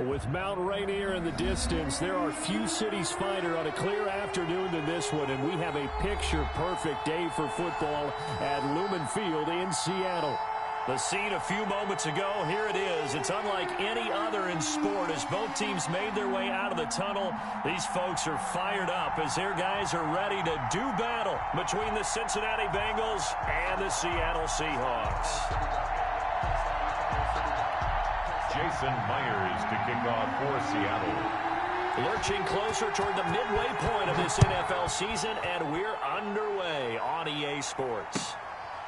With Mount Rainier in the distance, there are few cities finer on a clear afternoon than this one, and we have a picture-perfect day for football at Lumen Field in Seattle. The scene a few moments ago, here it is. It's unlike any other in sport as both teams made their way out of the tunnel. These folks are fired up as their guys are ready to do battle between the Cincinnati Bengals and the Seattle Seahawks. Jason Myers to kick off for Seattle. Lurching closer toward the midway point of this NFL season, and we're underway on EA Sports.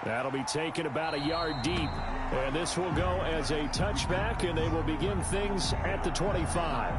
That'll be taken about a yard deep, and this will go as a touchback, and they will begin things at the 25.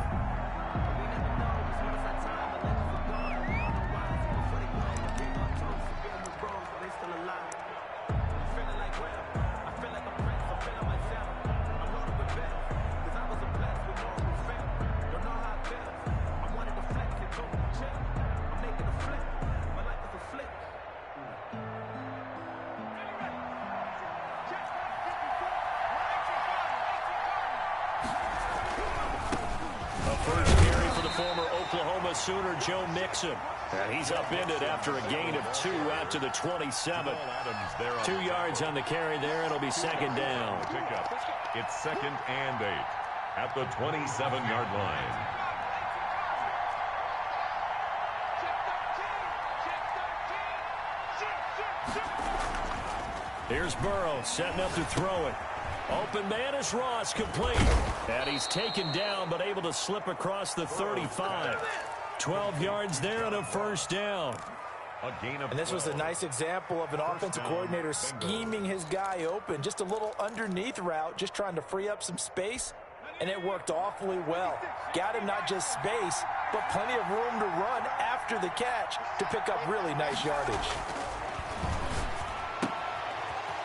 Sooner Joe Mixon. And he's upended after a gain of 2 out to the 27. 2 yards on the carry there. It'll be second down. It's 2nd and 8 at the 27-yard line. Here's Burrow setting up to throw it. Open man is Ross, complete. And he's taken down but able to slip across the 35. 12 yards there and a first down. And this was a nice example of an offensive coordinator scheming his guy open. Just a little underneath route, just trying to free up some space, and it worked awfully well. Got him not just space, but plenty of room to run after the catch to pick up really nice yardage.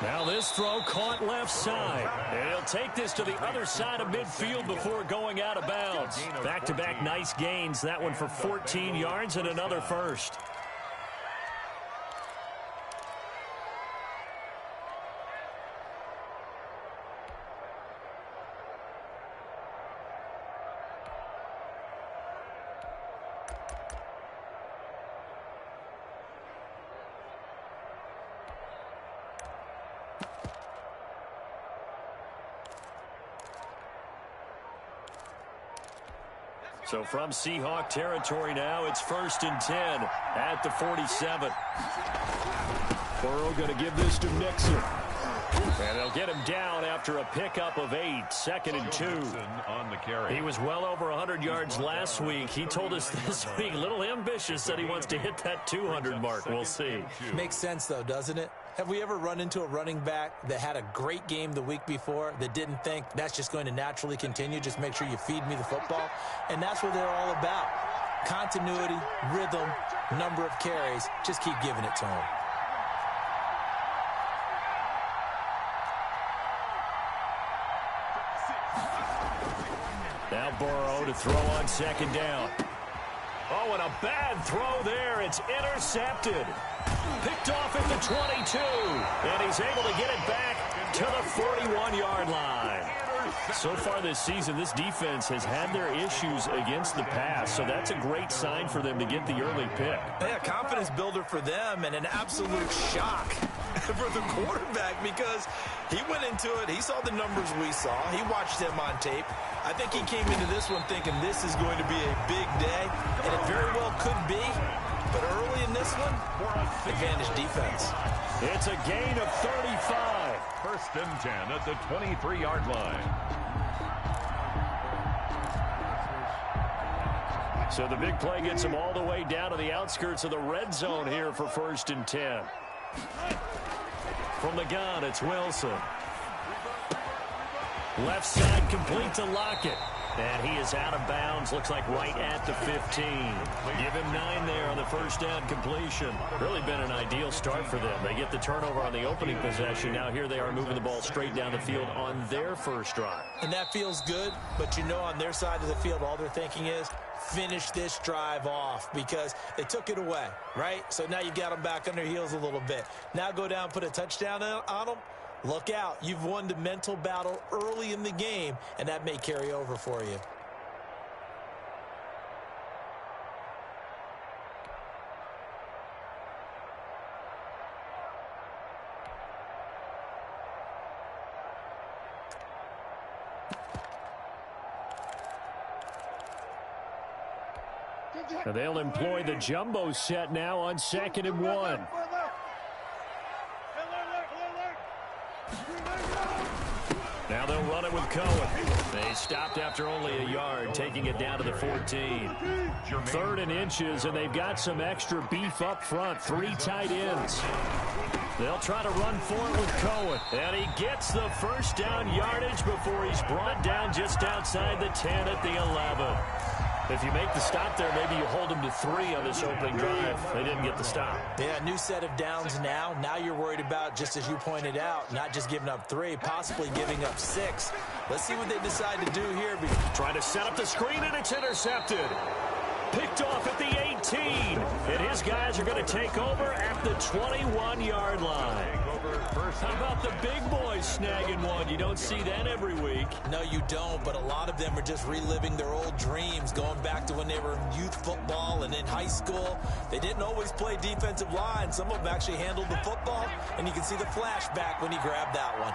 Now this throw caught left side. And he'll take this to the other side of midfield before going out of bounds. Back-to-back nice gains. That one for 14 yards and another first. So from Seahawk territory now, it's 1st and 10 at the 47. Burrow going to give this to Mixon. And they'll get him down after a pickup of 8, 2nd and 2. On the carry. He was well over 100 yards last week. He told us this week, a little ambitious, that he wants to hit that 200 mark. We'll see. Makes sense, though, doesn't it? Have we ever run into a running back that had a great game the week before that didn't think that's just going to naturally continue? Just make sure you feed me the football. And that's what they're all about. Continuity, rhythm, number of carries. Just keep giving it to him. Now Burrow to throw on 2nd down. Oh, and a bad throw there. It's intercepted. Picked off at the 22. And he's able to get it back to the 41-yard line. So far this season, this defense has had their issues against the pass. So that's a great sign for them to get the early pick. Yeah, confidence builder for them and an absolute shock for the quarterback because he went into it. He saw the numbers we saw. He watched them on tape. I think he came into this one thinking this is going to be a big day, and it very well could be. But early in this one, advantage defense. It's a gain of 35. 1st and 10 at the 23-yard line. So the big play gets him all the way down to the outskirts of the red zone here for 1st and 10. From the gun, it's Wilson. Left side complete to Lockett. And he is out of bounds, looks like right at the 15. Give him 9 there on the first down completion. Really been an ideal start for them. They get the turnover on the opening possession. Now here they are moving the ball straight down the field on their first drive. And that feels good, but you know on their side of the field, all they're thinking is finish this drive off because they took it away, right? So now you got them back on their heels a little bit. Now go down, put a touchdown on them. Look out. You've won the mental battle early in the game, and that may carry over for you. And they'll employ the jumbo set now on 2nd and 1. Now they'll run it with Cohen. They stopped after only a yard, taking it down to the 14. 3rd and inches, and they've got some extra beef up front. 3 tight ends. They'll try to run for it with Cohen. And he gets the first down yardage before he's brought down just outside the 10 at the 11. If you make the stop there, maybe you hold them to 3 on this opening drive. They didn't get the stop. Yeah, new set of downs now. Now you're worried about, just as you pointed out, not just giving up 3, possibly giving up 6. Let's see what they decide to do here. Trying to set up the screen, and it's intercepted. Picked off at the 18. And his guys are going to take over at the 21-yard line. How about the big boys snagging one? You don't see that every week. No, you don't, but a lot of them are just reliving their old dreams, going back to when they were in youth football and in high school. They didn't always play defensive line. Some of them actually handled the football, and you can see the flashback when he grabbed that one.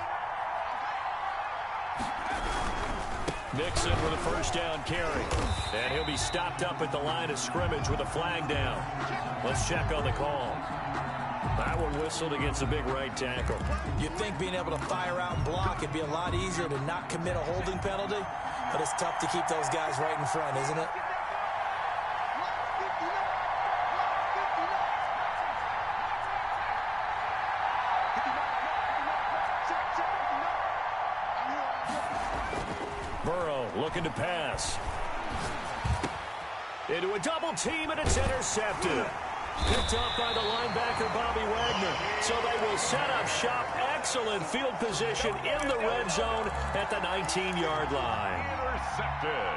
Nixon with a first down carry. And he'll be stopped up at the line of scrimmage with a flag down. Let's check on the call. That one whistled against a big right tackle. You'd think being able to fire out and block it'd be a lot easier to not commit a holding penalty, but it's tough to keep those guys right in front, isn't it? Burrow looking to pass. Into a double team, and it's intercepted. Picked up by the linebacker, Bobby Wagner. So they will set up shop. Excellent field position in the red zone at the 19-yard line. Intercepted.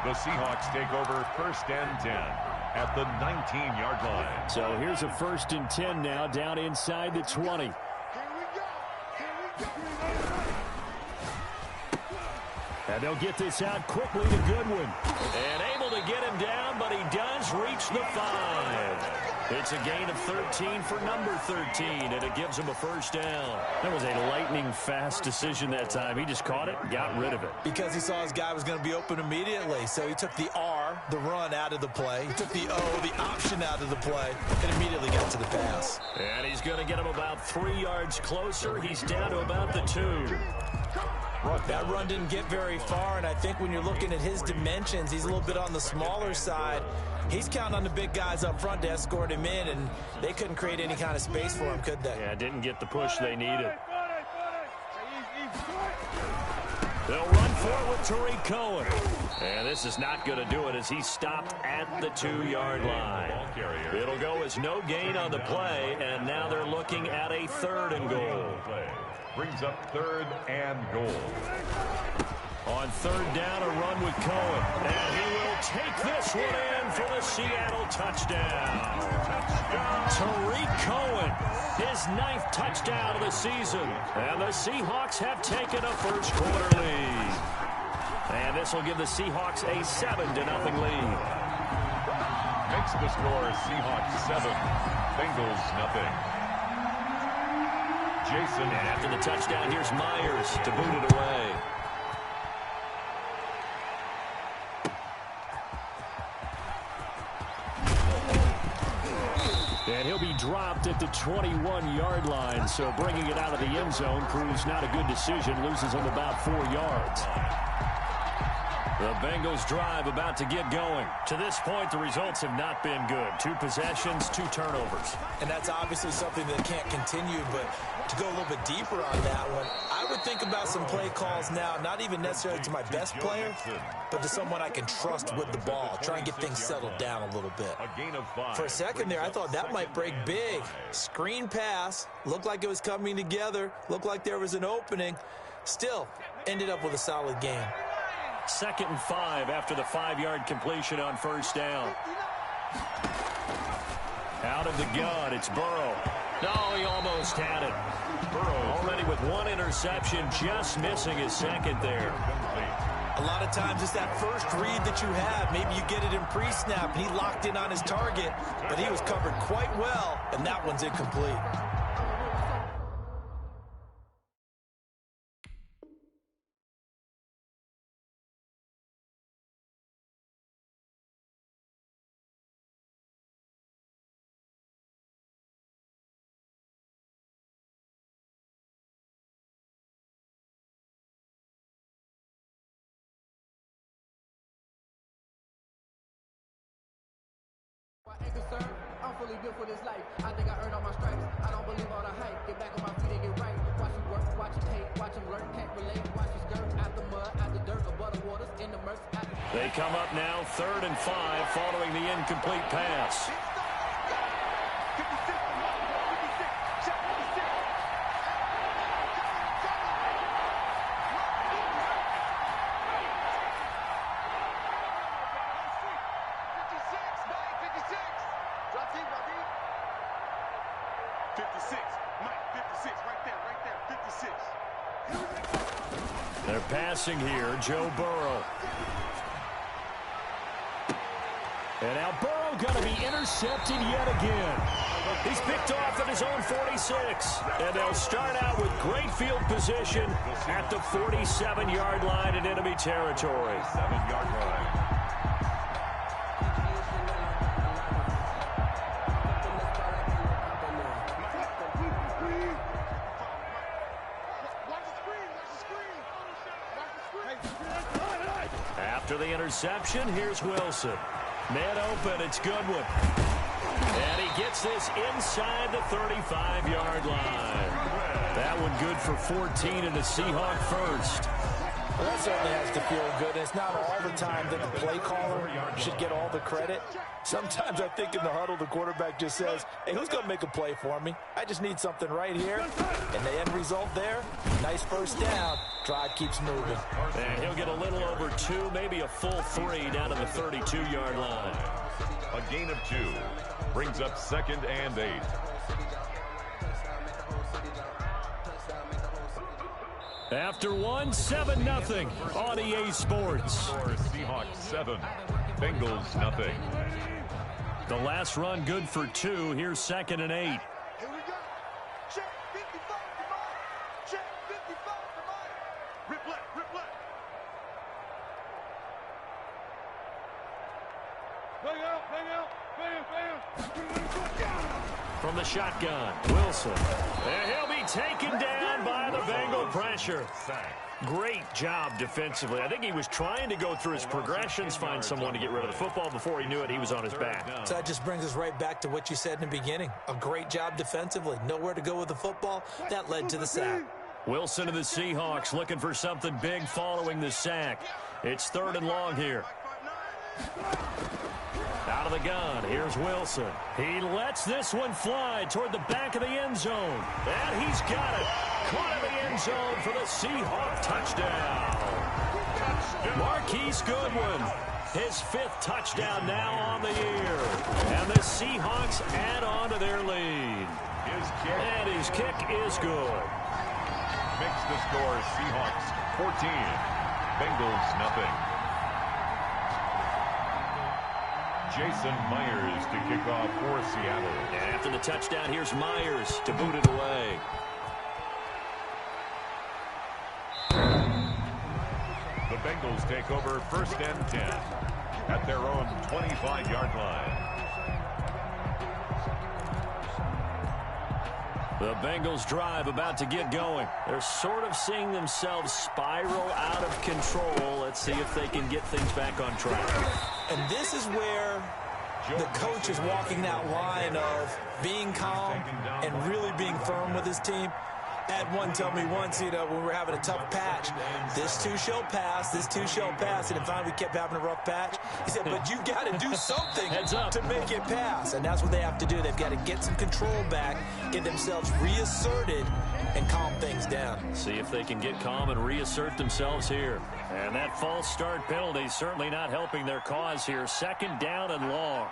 The Seahawks take over 1st and 10 at the 19-yard line. So here's a 1st and 10 now, down inside the 20. And they'll get this out quickly to Goodwin. And able to get him down, but he does reach the 5. It's a gain of 13 for number 13, and it gives him a first down. That was a lightning-fast decision that time. He just caught it, got rid of it. Because he saw his guy was going to be open immediately, so he took the R, the run, out of the play. He took the O, the option, out of the play, and immediately got to the pass. And he's going to get him about 3 yards closer. He's down to about the 2. That run didn't get very far, and I think when you're looking at his dimensions, he's a little bit on the smaller side. He's counting on the big guys up front to escort him in, and they couldn't create any kind of space for him, could they? Yeah, didn't get the push they needed. They'll run for it with Tariq Cohen. And this is not going to do it as he's stopped at the 2-yard line. It'll go as no gain on the play, and now they're looking at a 3rd and goal. Brings up 3rd and goal. On 3rd down, a run with Cohen. And he will take this one in for the Seattle touchdown. Tariq Cohen, his 9th touchdown of the season. And the Seahawks have taken a first-quarter lead. And this will give the Seahawks a 7-0 lead. Makes the score Seahawks 7, Bengals 0. Jason. And after the touchdown, here's Myers to boot it away. And he'll be dropped at the 21-yard line, so bringing it out of the end zone proves not a good decision, loses him about 4 yards. The Bengals drive about to get going. To this point, the results have not been good. 2 possessions, 2 turnovers. And that's obviously something that can't continue, but to go a little bit deeper on that one, I would think about some play calls now, not even necessarily to my best player, but to someone I can trust with the ball. Try and get things settled down a little bit. For a second there, I thought that might break big. Screen pass, looked like it was coming together, looked like there was an opening. Still, ended up with a solid game. 2nd and 5 after the 5-yard completion on 1st down. Out of the gun, it's Burrow. No, he almost had it. Already with one interception, just missing his second there. A lot of times it's that first read that you have. Maybe you get it in pre-snap, and he locked in on his target, but he was covered quite well, and that one's incomplete. I'm fully built for this life. I think I earned all my stripes. I don't believe all the hype. Get back on my feet and get right. Watch you work, watch you hate, watch them learn, can't relate. Watch you skirt out the mud, out the dirt, above the waters, in the murks. They come up now 3rd and 5 following the incomplete pass. They're passing here, Joe Burrow. And now Burrow going to be intercepted yet again. He's picked off at his own 46. And they'll start out with great field position at the 47-yard line in enemy territory. 7-yard line. After the interception, here's Wilson. Man open, it's Goodwin. And he gets this inside the 35-yard line. That one good for 14 and a Seahawk first. Well, that certainly has to feel good. It's not all the time that the play caller should get all the credit. Sometimes I think in the huddle, the quarterback just says, hey, who's going to make a play for me? I just need something right here. And the end result there, nice first down. Drive keeps moving. And he'll get a little over 2, maybe a full 3 down to the 32-yard line. A gain of 2 brings up 2nd and 8. After one, 7-0 on EA Sports. Seahawks 7, Bengals nothing. The last run good for 2. Here's 2nd and 8. Here we go. Check 55 for mine. Check 55 for mine. Rip left, rip left. Bang out. From the shotgun, Wilson. And he'll be taken down by the Bengal pressure. Great job defensively. I think he was trying to go through his progressions, find someone to get rid of the football. Before he knew it, he was on his back. So that just brings us right back to what you said in the beginning. A great job defensively. Nowhere to go with the football. That led to the sack. Wilson and the Seahawks looking for something big following the sack. It's 3rd and long here. Out of the gun, here's Wilson. He lets this one fly toward the back of the end zone. And he's got it. Caught in the end zone for the Seahawk touchdown. Marquise Goodwin, his 5th touchdown now on the year. And the Seahawks add on to their lead. And his kick is good. Makes the score Seahawks 14, Bengals nothing. Jason Myers to kick off for Seattle. And after the touchdown, here's Myers to boot it away. The Bengals take over 1st and 10 at their own 25-yard line. The Bengals drive about to get going. They're sort of seeing themselves spiral out of control. Let's see if they can get things back on track. And this is where the coach is walking that line of being calm and really being firm with his team. I had one tell me once, when we were having a tough patch, this too shall pass, this too shall pass. And finally we kept having a rough patch. He said, but you got to do something to make it pass. And that's what they have to do. They've got to get some control back, get themselves reasserted, and calm things down. See if they can get calm and reassert themselves here. And that false start penalty is certainly not helping their cause here. 2nd down and long.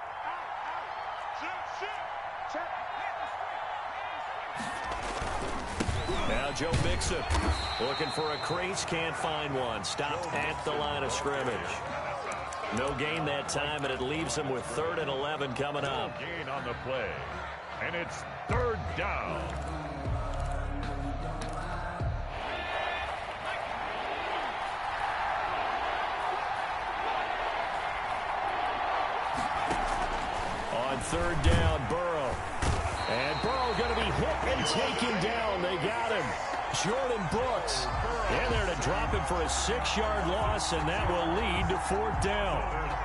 Joe Mixon looking for a crease, can't find one. Stopped at the line of scrimmage. No gain that time, and it leaves him with 3rd and 11 coming up. No gain on the play, and it's 3rd down. On 3rd down, Burrow. And Burrow going to be hit and taken down. They got him. Jordan Brooks. And they're to drop him for a 6-yard loss, and that will lead to 4th down.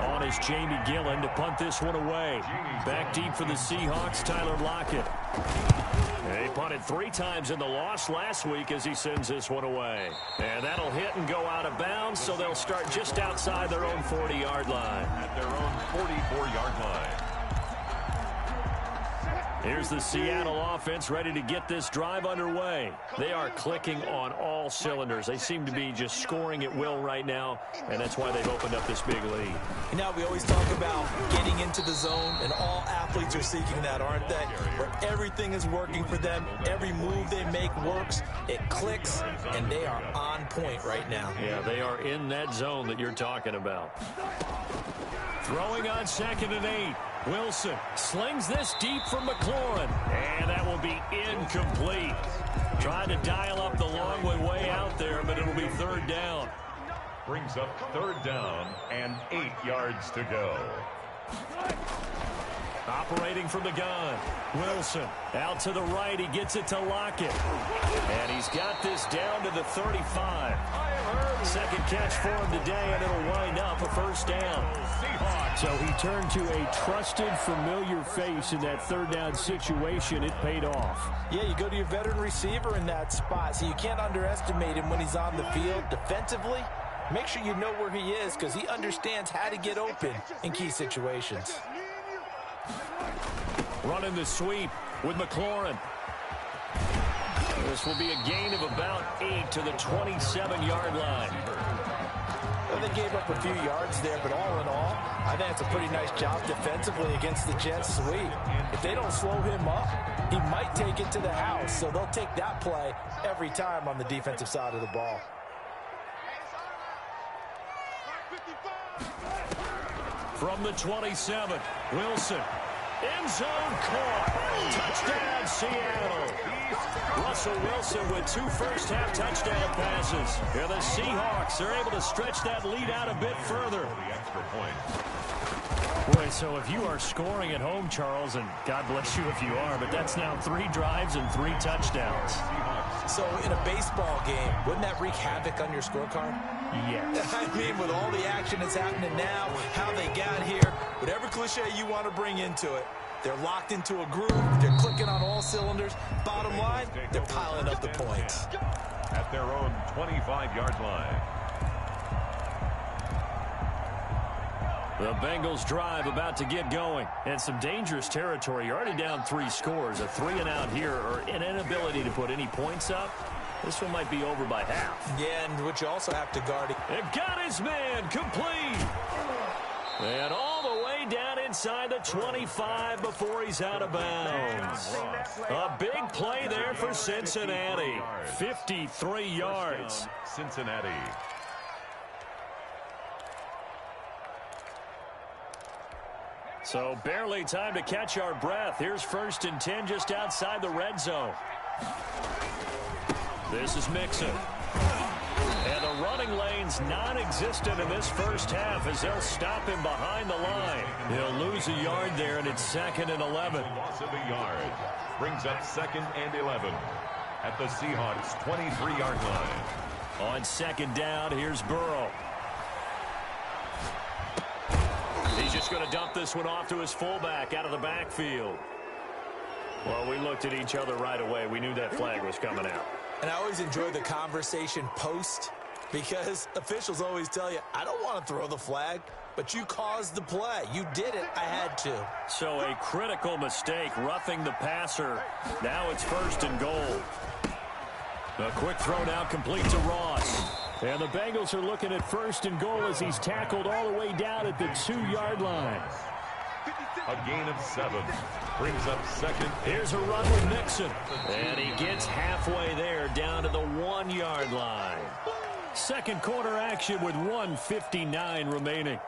On is Jamie Gillen to punt this one away. Back deep for the Seahawks, Tyler Lockett. They punted 3 times in the loss last week as he sends this one away. And that'll hit and go out of bounds, so they'll start just outside their own 40-yard line. At their own 44-yard line. Here's the Seattle offense ready to get this drive underway. They are clicking on all cylinders. They seem to be just scoring at will right now, and that's why they've opened up this big lead. You know, we always talk about getting into the zone, and all athletes are seeking that, aren't they? Where everything is working for them. Every move they make works. It clicks, and they are on point right now. Yeah, they are in that zone that you're talking about. Throwing on 2nd and 8. Wilson slings this deep from McLaurin, and that will be incomplete. Trying to dial up the long way out there, but it'll be 3rd down. Brings up 3rd down and 8 yards to go. Operating from the gun. Wilson out to the right. He gets it to Lockett. And he's got this down to the 35. 2nd catch for him today, and it'll wind up a 1st down. So he turned to a trusted, familiar face in that 3rd down situation. It paid off. Yeah, you go to your veteran receiver in that spot, so you can't underestimate him when he's on the field defensively. Make sure you know where he is because he understands how to get open in key situations. Running the sweep with McLaurin. This will be a gain of about 8 to the 27-yard line. Well, they gave up a few yards there, but all in all, I think it's a pretty nice job defensively against the Jets sweep. If they don't slow him up, he might take it to the house, so they'll take that play every time on the defensive side of the ball. From the 27, Wilson. End zone caught. Touchdown, Seattle. Russell Wilson with 2 first-half touchdown passes. Yeah, the Seahawks are able to stretch that lead out a bit further. The extra point. Boy, so if you are scoring at home, Charles, and God bless you if you are, but that's now 3 drives and 3 touchdowns. So in a baseball game, wouldn't that wreak havoc on your scorecard? Yes. I mean, with all the action that's happening now, how they got here, whatever cliche you want to bring into it, they're locked into a groove. They're clicking on all cylinders. Bottom line, they're piling up the points. At their own 25-yard line. The Bengals drive about to get going. And some dangerous territory. You're already down 3 scores. A 3-and-out here or an inability to put any points up. This one might be over by half. Yeah, and what you also have to guard. They've got his man complete. And all the way down inside the 25 before he's out of bounds. A big play there for Cincinnati. 53 yards. Cincinnati. So barely time to catch our breath. Here's 1st and 10 just outside the red zone. This is Mixon. And the running lane's non-existent in this first half as they'll stop him behind the line. He'll lose a yard there, and it's 2nd and 11. Loss of a yard. Brings up 2nd and 11 at the Seahawks' 23-yard line. On 2nd down, here's Burrow. He's just going to dump this one off to his fullback out of the backfield. Well, we looked at each other right away. We knew that flag was coming out. And I always enjoy the conversation post because officials always tell you, I don't want to throw the flag, but you caused the play. You did it. I had to. So a critical mistake, roughing the passer. Now it's 1st and goal. A quick throw now complete to Ross. And the Bengals are looking at 1st and goal as he's tackled all the way down at the 2-yard line. A gain of 7. Brings up second. Here's a run with Mixon. And he gets halfway there down to the 1-yard line. Second quarter action with 1:59 remaining.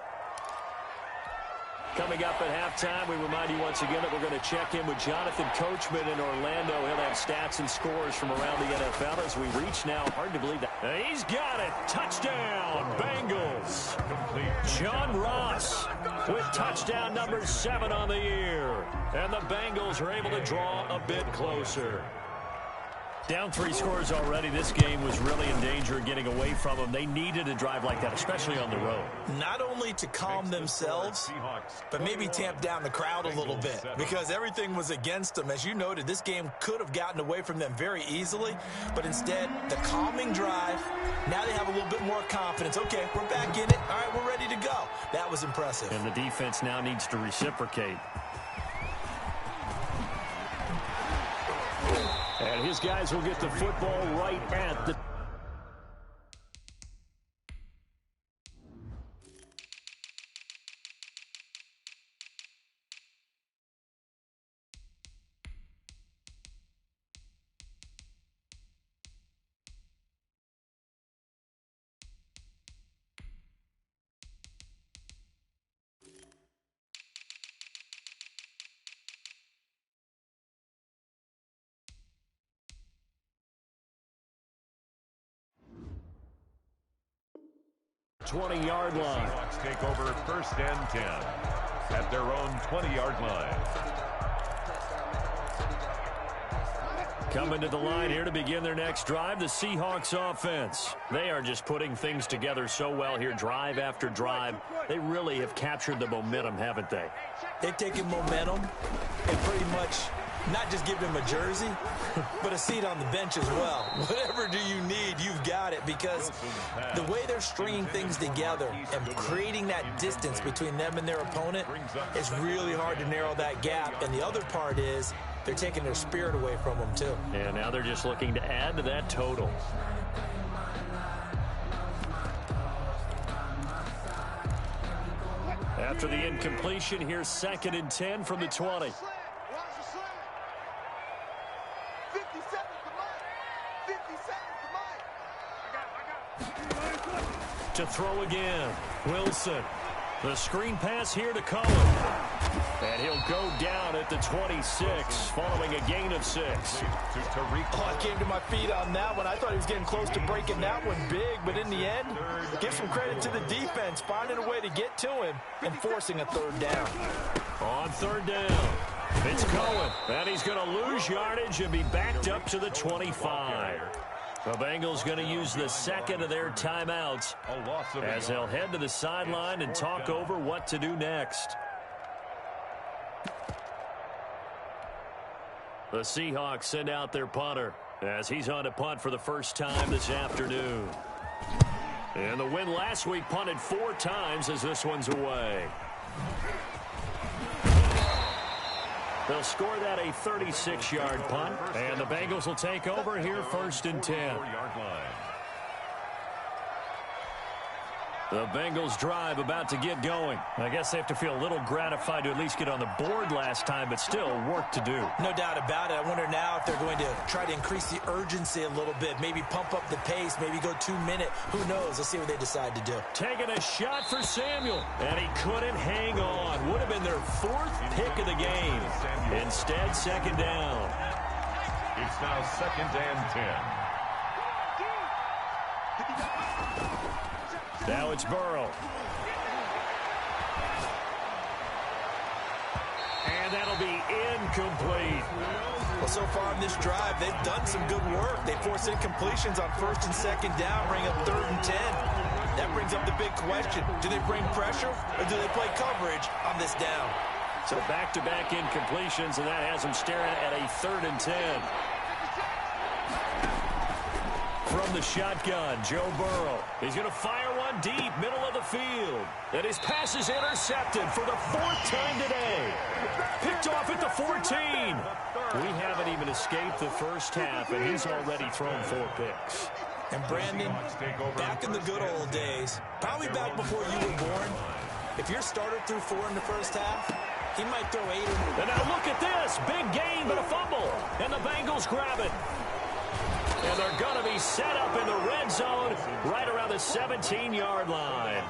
Coming up at halftime, we remind you once again that we're going to check in with Jonathan Coachman in Orlando. He'll have stats and scores from around the NFL as we reach now. Hard to believe that. He's got it. Touchdown, Bengals. John Ross with touchdown number 7 on the year. And the Bengals are able to draw a bit closer. Down 3 scores already. This game was really in danger of getting away from them. They needed a drive like that, especially on the road. Not only to calm themselves, but maybe tamp down the crowd a little bit because everything was against them. As you noted, this game could have gotten away from them very easily, but instead, the calming drive, now they have a little bit more confidence. Okay, we're back in it. All right, we're ready to go. That was impressive. And the defense now needs to reciprocate. And his guys will get the football right at the... ...20-yard line. Seahawks take over 1st and 10 at their own 20-yard line. Coming to the line here to begin their next drive, the Seahawks offense. They are just putting things together so well here, drive after drive. They really have captured the momentum, haven't they? They've taken momentum and pretty much not just give them a jersey, but a seat on the bench as well. Whatever do you need, you've got it, because the way they're stringing things together and creating that distance between them and their opponent, it's really hard to narrow that gap. And the other part is they're taking their spirit away from them, too. And now they're just looking to add to that total. After the incompletion, here's 2nd and 10 from the 20. To throw again, Wilson. The screen pass here to Cohen. And he'll go down at the 26, following a gain of 6. Oh, I came to my feet on that one. I thought he was getting close to breaking that one big, but in the end, give some credit to the defense, finding a way to get to him and forcing a 3rd down. On 3rd down, it's Cohen. And he's going to lose yardage and be backed up to the 25. The Bengals going to use the 2nd of their timeouts as they'll head to the sideline and talk over what to do next. The Seahawks send out their punter as he's on to punt for the first time this afternoon. And the win last week punted 4 times as this one's away. They'll score that a 36-yard punt, and the Bengals will take over here 1st and 10. The Bengals drive about to get going. I guess they have to feel a little gratified to at least get on the board last time, but still work to do. No doubt about it. I wonder now if they're going to try to increase the urgency a little bit, maybe pump up the pace, maybe go 2-minute. Who knows? Let's see what they decide to do. Taking a shot for Samuel, and he couldn't hang on. Would have been their 4th pick of the game. Instead, 2nd down. It's now 2nd and 10. Now it's Burrow. And that'll be incomplete. Well, so far in this drive, they've done some good work. They forced incompletions on 1st and 2nd down, bring up 3rd and 10. That brings up the big question. Do they bring pressure or do they play coverage on this down? So back-to-back incompletions, and that has them staring at a 3rd and 10. From the shotgun, Joe Burrow. He's going to fire one deep, middle of the field. And his pass is intercepted for the 4th time today. Picked off at the 14. We haven't even escaped the first half, and he's already thrown 4 picks. And Brandon, back in the good old days, probably back before you were born, if your starter threw 4 in the first half, He might throw 8. And now look at this. Big gain, but a fumble. And the Bengals grab it. And they're going to be set up in the red zone right around the 17-yard line.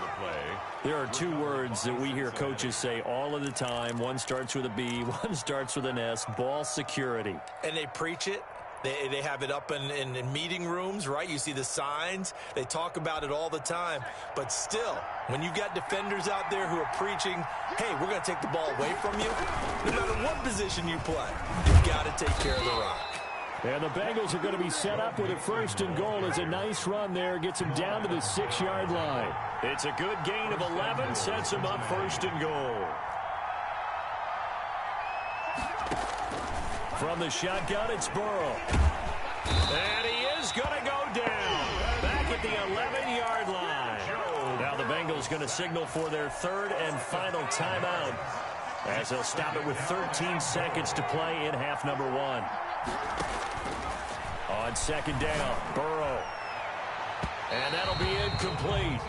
There are two words that we hear coaches say all of the time. One starts with a B, one starts with an S, ball security. And they preach it. They have it up in meeting rooms, right? You see the signs. They talk about it all the time. But still, when you've got defenders out there who are preaching, hey, we're going to take the ball away from you, no matter what position you play, you've got to take care of the rock. And the Bengals are going to be set up with a 1st and goal. It's a nice run there. Gets them down to the 6-yard line. It's a good gain of 11. Sets them up 1st and goal. From the shotgun, it's Burrow. And he is going to go down. Back at the 11-yard line. Now the Bengals going to signal for their 3rd and final timeout, as they'll stop it with 13 seconds to play in half number 1. On 2nd down, Burrow. And that'll be incomplete.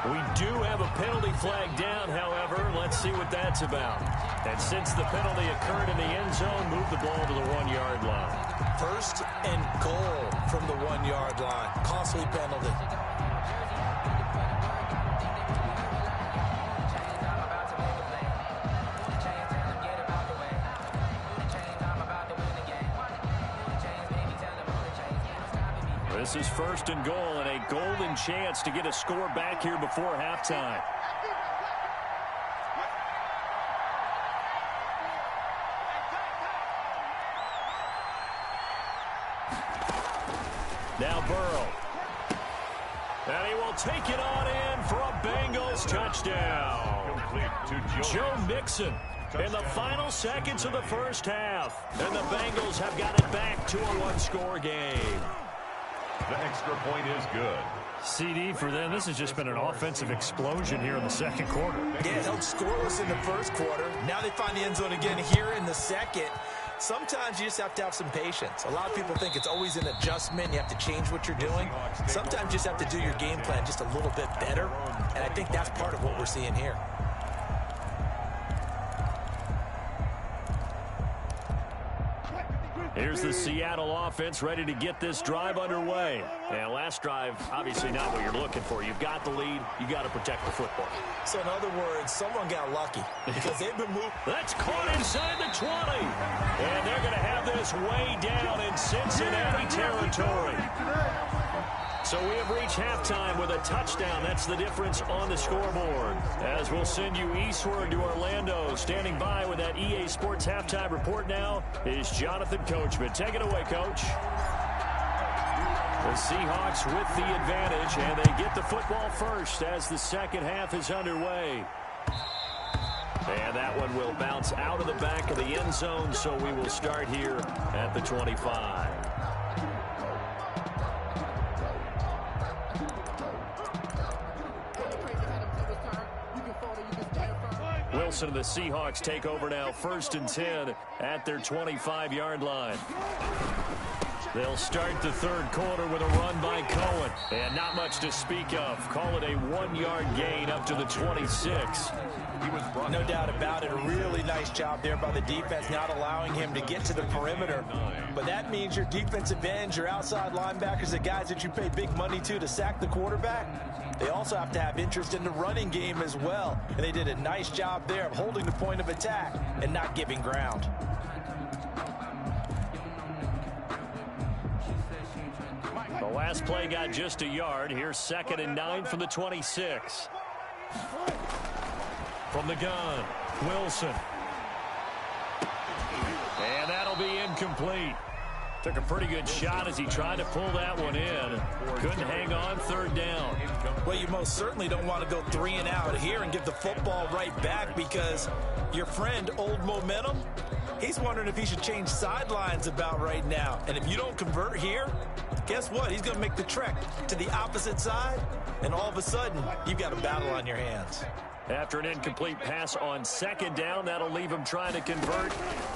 We do have a penalty flag down, however. Let's see what that's about. And since the penalty occurred in the end zone, move the ball to the 1-yard line. 1st and goal from the 1-yard line. Costly penalty. This is 1st and goal and a golden chance to get a score back here before halftime. Now Burrow. And he will take it on in for a Bengals touchdown. Complete to Joe Mixon in the final seconds of the first half. And the Bengals have got it back to a 1-score game. The extra point is good. CD for them. This has just been an offensive explosion here in the 2nd quarter. Yeah, held scoreless in the 1st quarter. Now they find the end zone again here in the 2nd. Sometimes you just have to have some patience. A lot of people think it's always an adjustment. You have to change what you're doing. Sometimes you just have to do your game plan just a little bit better. And I think that's part of what we're seeing here. Here's the Seattle offense ready to get this drive underway. And last drive, obviously not what you're looking for. You've got the lead. You got to protect the football. So in other words, someone got lucky because they've been moved. That's caught inside the 20. And they're going to have this way down in Cincinnati territory. So we have reached halftime with a touchdown. That's the difference on the scoreboard. As we'll send you eastward to Orlando. Standing by with that EA Sports halftime report now is Jonathan Coachman. Take it away, Coach. The Seahawks with the advantage, and they get the football first as the 2nd half is underway. And that one will bounce out of the back of the end zone, so we will start here at the 25. Wilson and the Seahawks take over now, 1st and 10 at their 25-yard line. They'll start the 3rd quarter with a run by Cohen. And not much to speak of. Call it a 1-yard gain up to the 26. No doubt about it. A really nice job there by the defense, not allowing him to get to the perimeter. But that means your defensive ends, your outside linebackers, the guys that you pay big money to sack the quarterback, they also have to have interest in the running game as well. And they did a nice job there of holding the point of attack and not giving ground. The last play got just a yard. Here's 2nd and 9 from the 26. From the gun, Wilson. And that'll be incomplete. Took a pretty good shot as he tried to pull that one in. Couldn't hang on, 3rd down. Well, you most certainly don't want to go 3 and out here and give the football right back because your friend, Old Momentum, he's wondering if he should change sidelines about right now. And if you don't convert here, guess what? He's going to make the trek to the opposite side, and all of a sudden, you've got a battle on your hands. After an incomplete pass on second down, that'll leave him trying to convert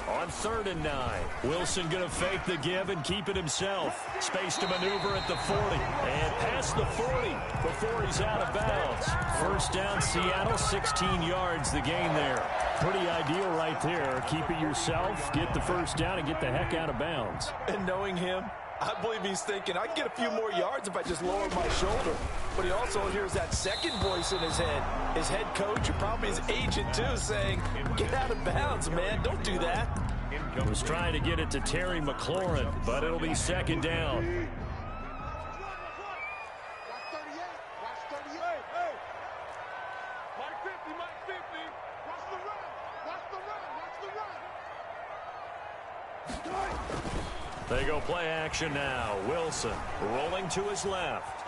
on 3rd and 9. Wilson going to fake the give and keep it himself. Space to maneuver at the 40. And past the 40 before he's out of bounds. First down, Seattle, 16 yards the gain there. Pretty ideal right there. Keep it yourself, get the first down, and get the heck out of bounds. And knowing him, I believe he's thinking, I can get a few more yards if I just lower my shoulder. But he also hears that second voice in his head. His head coach, and probably his agent too, saying, get out of bounds, man. Don't do that. Was trying to get it to Terry McLaurin, but it'll be 2nd down. Watch 38. Watch 38. Hey. Mike 50, Mike 50. Watch the run. Watch the run. Watch the run. They go play action now. Wilson rolling to his left.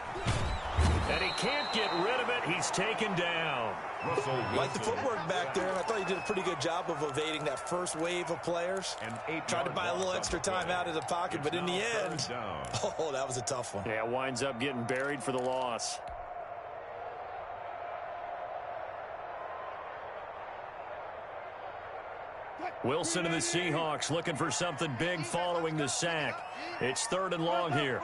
And he can't get rid of it. He's taken down. Like the footwork back there. I thought he did a pretty good job of evading that first wave of players. Tried to buy a little extra time out of the pocket, but in the end, oh, that was a tough one. Yeah, winds up getting buried for the loss. Wilson and the Seahawks looking for something big following the sack. It's 3rd and long here.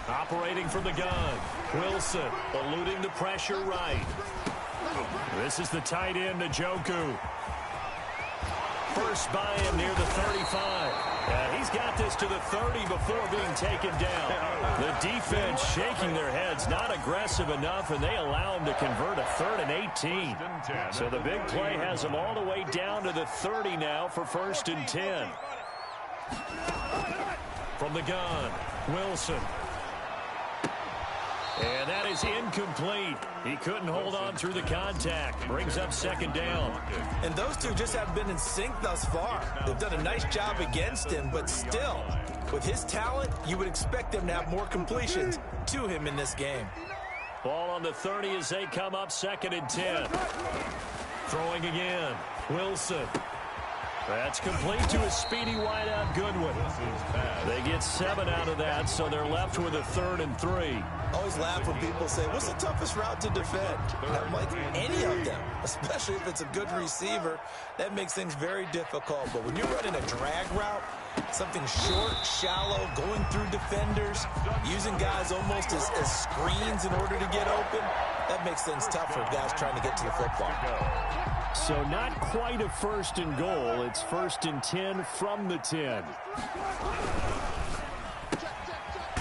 Operating from the gun. Wilson eluding the pressure right. This is the tight end, Njoku. First by him near the 35. He's got this to the 30 before being taken down. The defense shaking their heads, not aggressive enough, and they allow him to convert a 3rd and 18. So the big play has them all the way down to the 30 now for 1st and 10. From the gun, Wilson. And that is incomplete. He couldn't hold on through the contact. Brings up 2nd down. And those two just haven't been in sync thus far. They've done a nice job against him, but still, with his talent, you would expect them to have more completions to him in this game. Ball on the 30 as they come up 2nd and 10. Throwing again. Wilson. That's complete to a speedy wideout Goodwin. They get 7 out of that, so they're left with a 3rd and 3. Always laugh when people say, what's the toughest route to defend? And I'm like, any of them, especially if it's a good receiver, that makes things very difficult. But when you're running a drag route, something short, shallow, going through defenders, using guys almost as screens in order to get open, that makes things tough for guys trying to get to the football. So not quite a 1st and goal. It's 1st and 10 from the 10.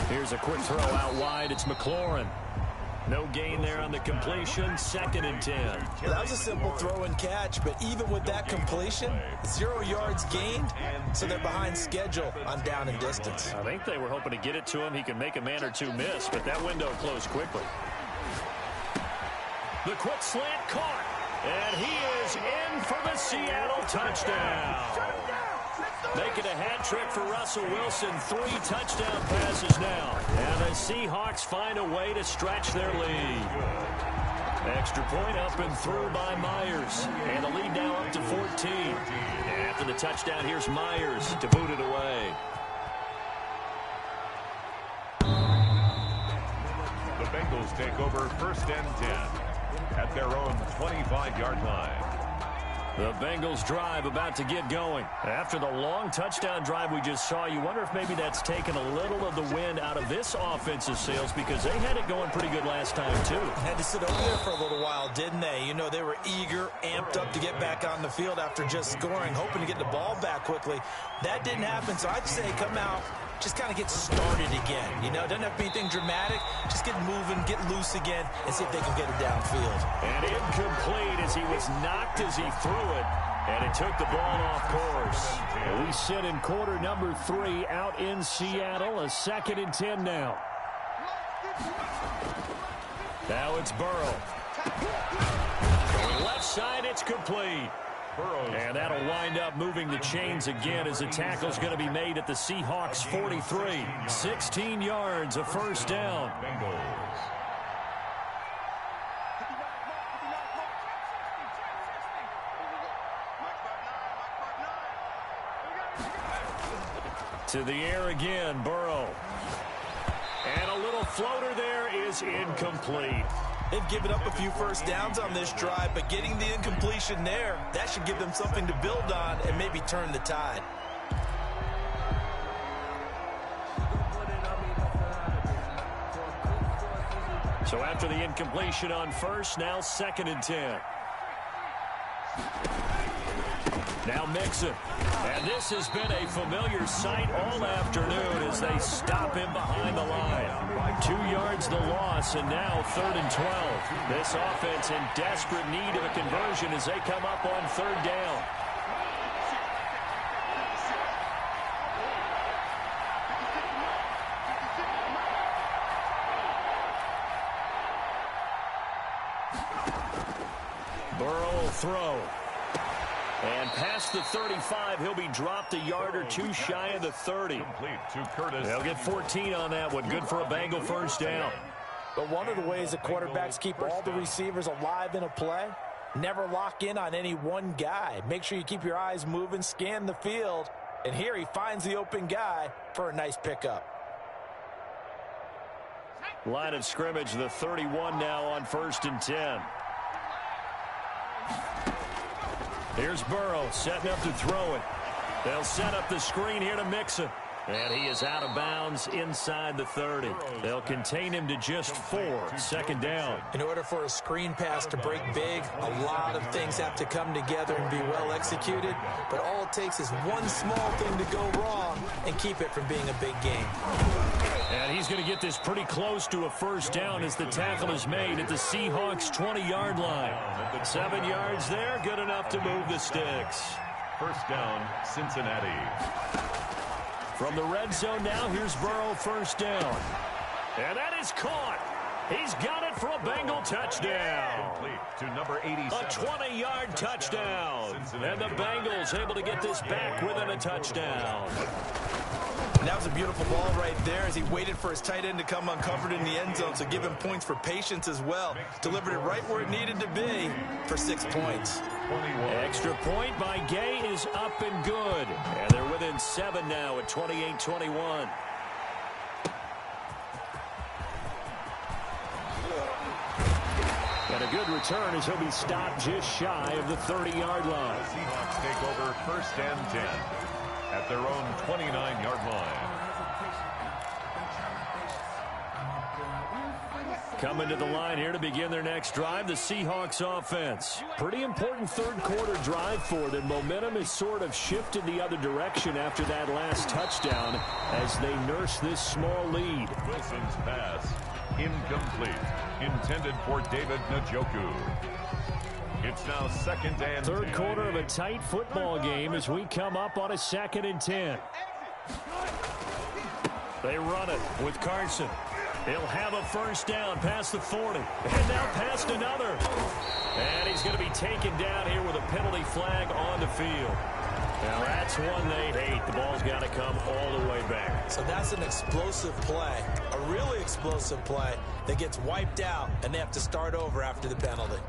Here's a quick throw out wide. It's McLaurin. No gain there on the completion. 2nd and 10. Well, that was a simple throw and catch, but even with that completion, 0 yards gained, so they're behind schedule on down and distance. I think they were hoping to get it to him. He could make a man or two miss, but that window closed quickly. The quick slant caught. And he is in for the Seattle touchdown. Making a hat trick for Russell Wilson. 3 touchdown passes now. And the Seahawks find a way to stretch their lead. Extra point up and through by Myers. And the lead now up to 14. And after the touchdown, here's Myers to boot it away. The Bengals take over 1st and 10 at their own 25-yard line. The Bengals drive about to get going. After the long touchdown drive we just saw, you wonder if maybe that's taken a little of the wind out of this offensive sails, because they had it going pretty good last time, too. Had to sit over there for a little while, didn't they? You know, they were eager, amped up to get back on the field after just scoring, hoping to get the ball back quickly. That didn't happen, so I'd say come out, just kind of get started again. You know, it doesn't have to be anything dramatic. Just get moving, get loose again, and see if they can get it downfield. And incomplete as he was knocked as he threw it. And it took the ball off course. And we sit in quarter number 3 out in Seattle. A 2nd and 10 now. Now it's Burrow. Going left side, it's complete. And that'll wind up moving the chains again as the tackle's going to be made at the Seahawks 43. 16 yards, a 1st down. To the air again, Burrow. And a little floater there is incomplete. They've given up a few first downs on this drive, but getting the incompletion there, that should give them something to build on and maybe turn the tide. So after the incompletion on first, now 2nd and 10. Now Mixon. And this has been a familiar sight all afternoon as they stop him behind the line. 2 yards the loss, and now 3rd and 12. This offense in desperate need of a conversion as they come up on 3rd down. Burrow will throw. And past the 35, he'll be dropped a yard or 2 shy of the 30. Complete to Curtis. They'll get 14 on that one. Good for a Bengal first down. But one of the ways that quarterbacks keep all the receivers alive in a play, never lock in on any one guy. Make sure you keep your eyes moving, scan the field. And here he finds the open guy for a nice pickup. Line of scrimmage, the 31 now on 1st and 10. Here's Burrow setting up to throw it. They'll set up the screen here to Mixon. And he is out of bounds inside the 30. They'll contain him to just 4. 2nd down. In order for a screen pass to break big, a lot of things have to come together and be well executed. But all it takes is one small thing to go wrong and keep it from being a big game. And he's going to get this pretty close to a first down as the tackle is made at the Seahawks' 20-yard line. 7 yards there, good enough to move the sticks. First down, Cincinnati. From the red zone now, here's Burrow, 1st down. And that is caught. He's got it for a Bengal touchdown. Complete to number 87. A 20-yard touchdown. And the Bengals able to get this back within a touchdown. And that was a beautiful ball right there as he waited for his tight end to come uncovered in the end zone, so give him points for patience as well. Delivered it right where it needed to be for 6 points. 21. Extra point by Gay is up and good. And they're within 7 now at 28-21. And a good return as he'll be stopped just shy of the 30-yard line. The Seahawks take over 1st and 10 at their own 29-yard line. Coming to the line here to begin their next drive, the Seahawks offense. Pretty important 3rd quarter drive for them. Momentum has sort of shifted the other direction after that last touchdown as they nurse this small lead. Wilson's pass, incomplete, intended for David Njoku. It's now 2nd and 10. 3rd quarter of a tight football game as we come up on a 2nd and 10. They run it with Carson. He'll have a first down past the 40. And now past another. And he's going to be taken down here with a penalty flag on the field. Now that's one they hate. The ball's got to come all the way back. So that's an explosive play, a really explosive play that gets wiped out, and they have to start over after the penalty.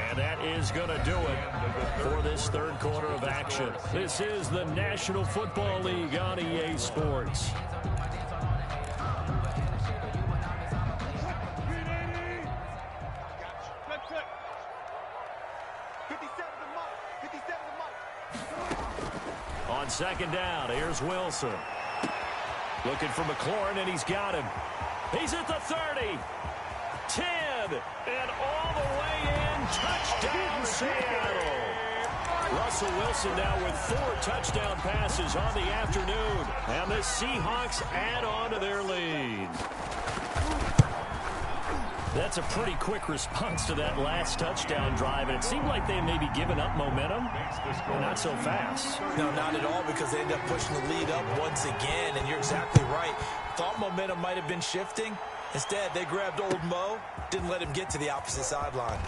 And that is going to do it for this 3rd quarter of action. This is the National Football League on EA Sports. On 2nd down, here's Wilson. Looking for McLaurin, and he's got him. He's at the 30. 10. And all the way in. Touchdown, Seattle. Russell Wilson now with 4 touchdown passes on the afternoon. And the Seahawks add on to their lead. That's a pretty quick response to that last touchdown drive, and it seemed like they may be giving up momentum. Not so fast. No, not at all, because they end up pushing the lead up once again, and you're exactly right. Thought momentum might have been shifting. Instead, they grabbed old Mo, didn't let him get to the opposite sideline.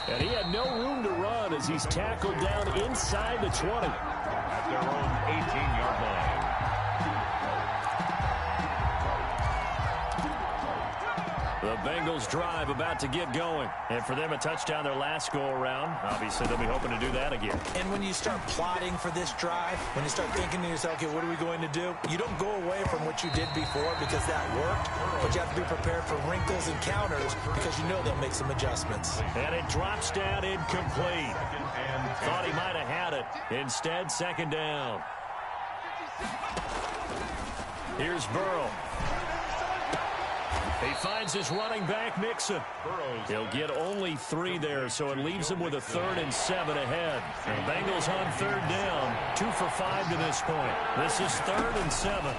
And he had no room to run as he's tackled down inside the 20. At their own 18-yard line. The Bengals drive about to get going. And for them, a touchdown their last go-around. Obviously, they'll be hoping to do that again. And when you start plotting for this drive, when you start thinking to yourself, okay, what are we going to do? You don't go away from what you did before because that worked, but you have to be prepared for wrinkles and counters because you know they'll make some adjustments. And it drops down incomplete. Thought he might have had it. Instead, second down. Here's Burrow. He finds his running back, Mixon. He'll get only 3 there, so it leaves him with a 3rd and 7 ahead. And the Bengals on 3rd down, 2 for 5 to this point. This is 3rd and 7.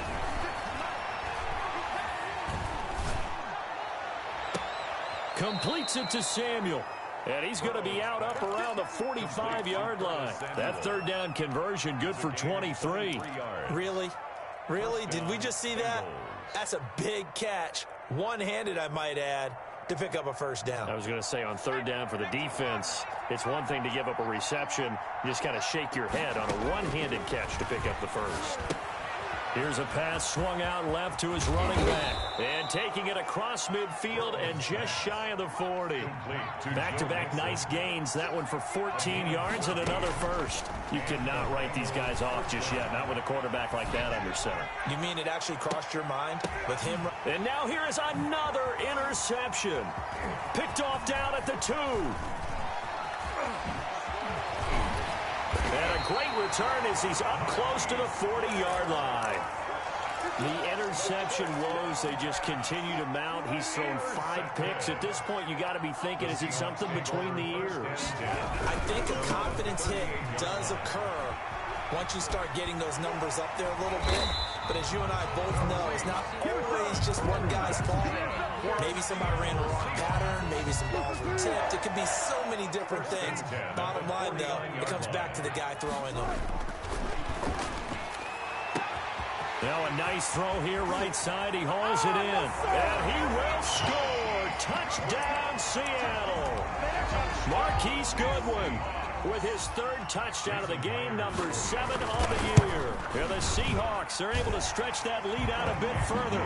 Completes it to Samuel. And he's going to be out up around the 45-yard line. That 3rd down conversion good for 23. Really? Really? Did we just see that? That's a big catch. One-handed, I might add, to pick up a first down. I was going to say on 3rd down for the defense, it's one thing to give up a reception. You just got to shake your head on a one-handed catch to pick up the first. Here's a pass swung out left to his running back. And taking it across midfield and just shy of the 40. Back-to-back nice gains. That one for 14 yards and another first. You cannot write these guys off just yet, not with a quarterback like that under center. You mean it actually crossed your mind with him? And now here is another interception. Picked off down at the 2. And a great return as he's up close to the 40-yard line. The interception woes, they just continue to mount. He's thrown 5 picks. At this point, you got to be thinking, is it something between the ears? I think a confidence hit does occur once you start getting those numbers up there a little bit. But as you and I both know, it's not always just one guy's fault. Maybe somebody ran the wrong pattern. Maybe some balls were tipped. It could be so many different things. Bottom line, though, it comes back to the guy throwing them. Now a nice throw here, right side. He hauls it in. And he will score. Touchdown, Seattle. Marquise Goodwin with his 3rd touchdown of the game, number 7 on the year. And the Seahawks are able to stretch that lead out a bit further.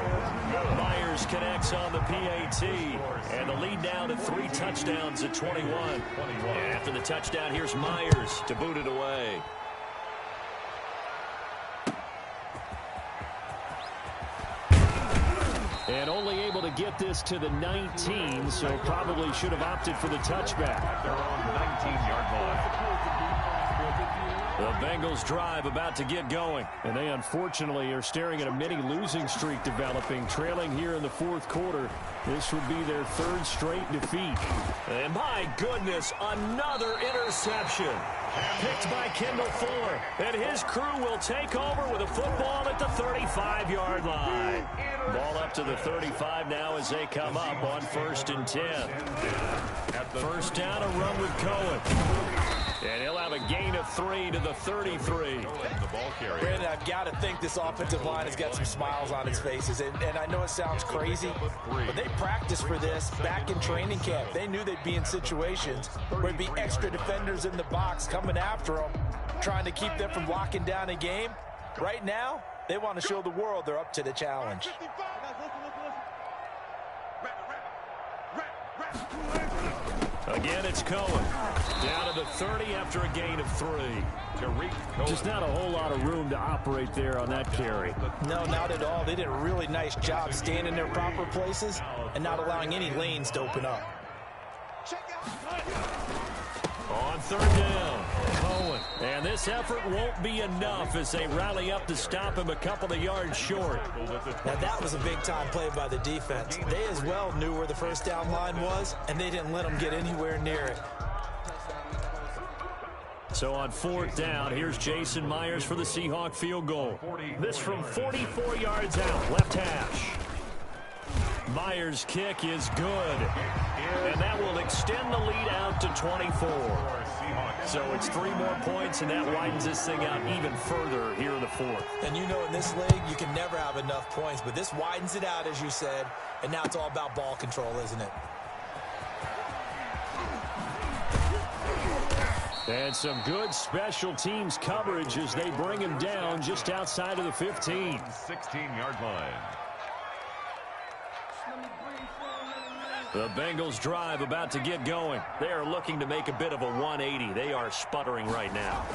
Myers connects on the PAT. And the lead down to 3 touchdowns at 21. And after the touchdown, here's Myers to boot it away. And only able to get this to the 19, so probably should have opted for the touchback. At their own 19-yard line. The Bengals drive about to get going. And they unfortunately are staring at a mini losing streak developing, trailing here in the 4th quarter. This would be their 3rd straight defeat. And my goodness, another interception. Picked by Kendall Fuller. And his crew will take over with a football at the 35-yard line. Ball up to the 35 now as they come up on 1st and 10. First down, a run with Cohen. And he'll have a gain of 3 to the 33. Brandon, I've got to think this offensive line has got some smiles on its faces. And I know it sounds crazy, but they practiced for this back in training camp. They knew they'd be in situations where there'd be extra defenders in the box coming after them, trying to keep them from locking down a game. Right now, they want to show the world they're up to the challenge. Again, it's Cohen. Down to the 30 after a gain of 3. Just not a whole lot of room to operate there on that carry. No, not at all. They did a really nice job staying in their proper places and not allowing any lanes to open up. On 3rd down, Cohen. And this effort won't be enough as they rally up to stop him a couple of yards short. Now, that was a big-time play by the defense. They as well knew where the first down line was, and they didn't let them get anywhere near it. So on 4th down, here's Jason Myers for the Seahawk field goal. This from 44 yards out, left hash. Myers' kick is good. And that will extend the lead out to 24. So it's 3 more points, and that widens this thing out even further here in the 4th. And you know in this league, you can never have enough points, but this widens it out, as you said, and now it's all about ball control, isn't it? And some good special teams coverage as they bring him down just outside of the 15. 16-yard line. The Bengals drive about to get going. They are looking to make a bit of a 180. They are sputtering right now.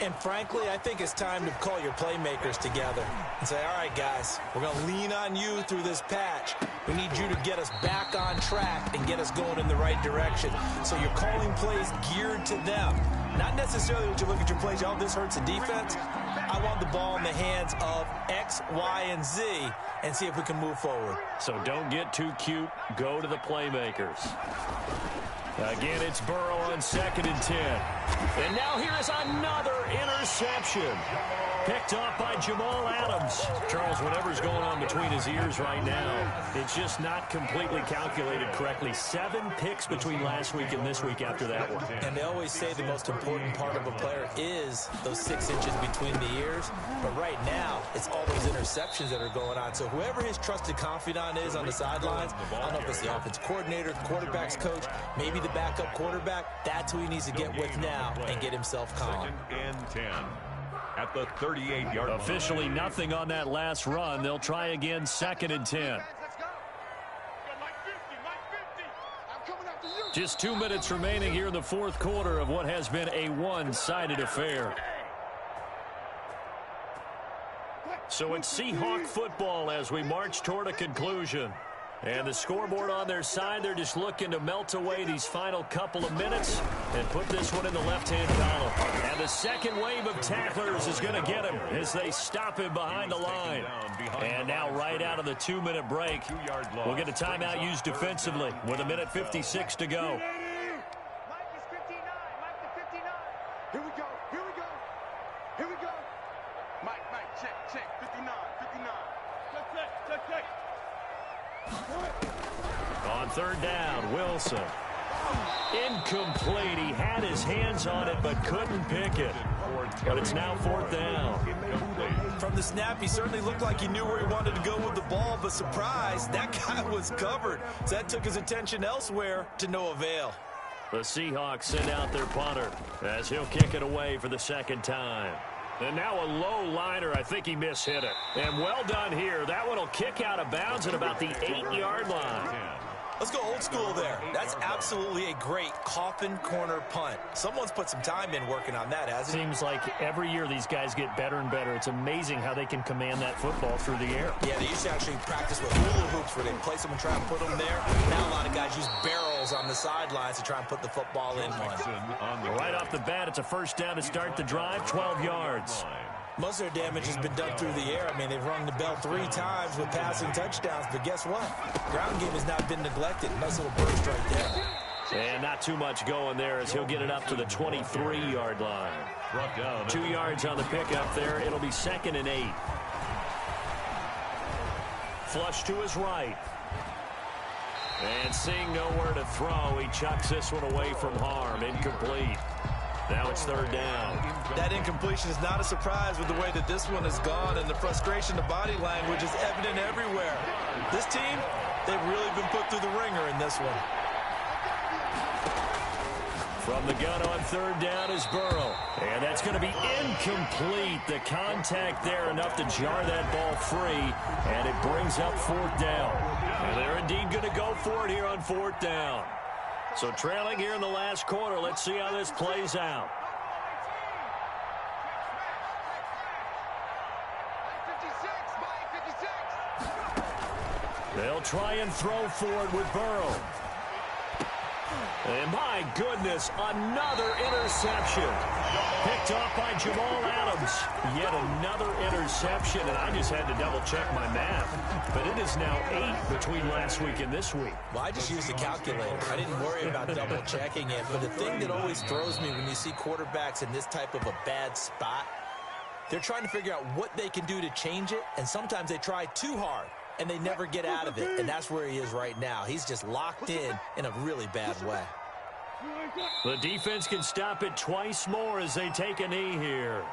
And frankly, I think it's time to call your playmakers together and say, all right, guys, we're going to lean on you through this patch. We need you to get us back on track and get us going in the right direction. So you're calling plays geared to them. Not necessarily what you look at your plays, oh, this hurts the defense. I want the ball in the hands of X, Y, and Z and see if we can move forward. So don't get too cute. Go to the playmakers. Again, it's Burrow on 2nd and 10. And now here is another interception. Picked off by Jamal Adams. Charles, whatever's going on between his ears right now, it's just not completely calculated correctly. 7 picks between last week and this week after that one. And they always say the most important part of a player is those 6 inches between the ears. But right now, it's all those interceptions that are going on. So whoever his trusted confidant is on the sidelines, I don't know if it's the offense coordinator, quarterback's coach, maybe the backup quarterback, that's who he needs to get with now and get himself calm. 2nd and 10. At the 38-yard line. Officially nothing on that last run. They'll try again 2nd and 10. Just 2 minutes remaining here in the fourth quarter of what has been a one-sided affair. So it's Seahawk football as we march toward a conclusion. And the scoreboard on their side, they're just looking to melt away these final couple of minutes and put this one in the left-hand column. And the second wave of tacklers is going to get him as they stop him behind the line. And now right out of the 2-minute break, we'll get a timeout used defensively with 1:56 to go. Mike is 59. Mike the 59. Here we go. Here we go. Here we go. Mike, check. 59. Check. On 3rd down, Wilson. Incomplete. He had his hands on it but couldn't pick it. But it's now 4th down. From the snap, he certainly looked like he knew where he wanted to go with the ball, but surprise, that guy was covered. So that took his attention elsewhere to no avail. The Seahawks send out their punter as he'll kick it away for the 2nd time. And now a low liner. I think he mishit it. And well done here. That one will kick out of bounds at about the 8-yard line. Let's go old school there. That's absolutely a great coffin corner punt. Someone's put some time in working on that, hasn't he? Seems like every year these guys get better and better. It's amazing how they can command that football through the air. Yeah, they used to actually practice with hula hoops where they place them and try and put them there. Now a lot of guys use barrels on the sidelines to try and put the football in one. Right off the bat, it's a 1st down to start the drive, 12 yards. Most of their damage has been done through the air. I mean, they've rung the bell 3 times with passing touchdowns, but guess what? Ground game has not been neglected. Nice little burst right there. And not too much going there as he'll get it up to the 23-yard line. 2 yards on the pickup there. It'll be 2nd and 8. Flush to his right. And seeing nowhere to throw, he chucks this one away from harm. Incomplete. Now it's 3rd down. That incompletion is not a surprise with the way that this one has gone, and the frustration, the body language is evident everywhere. This team, they've really been put through the ringer in this one. From the gun on 3rd down is Burrow. And that's going to be incomplete. The contact there enough to jar that ball free, and it brings up 4th down. And they're indeed going to go for it here on 4th down. So trailing here in the last quarter, let's see how this plays out. They'll try and throw for it with Burrow. And my goodness, another interception. Picked off by Jamal Adams. Yet another interception, and I just had to double-check my math. But it is now 8 between last week and this week. Well, I just used a calculator. I didn't worry about double-checking it. But the thing that always throws me when you see quarterbacks in this type of a bad spot, they're trying to figure out what they can do to change it, and sometimes they try too hard, and they never get out of it. And that's where he is right now. He's just locked in a really bad way. The defense can stop it twice more as they take a knee here.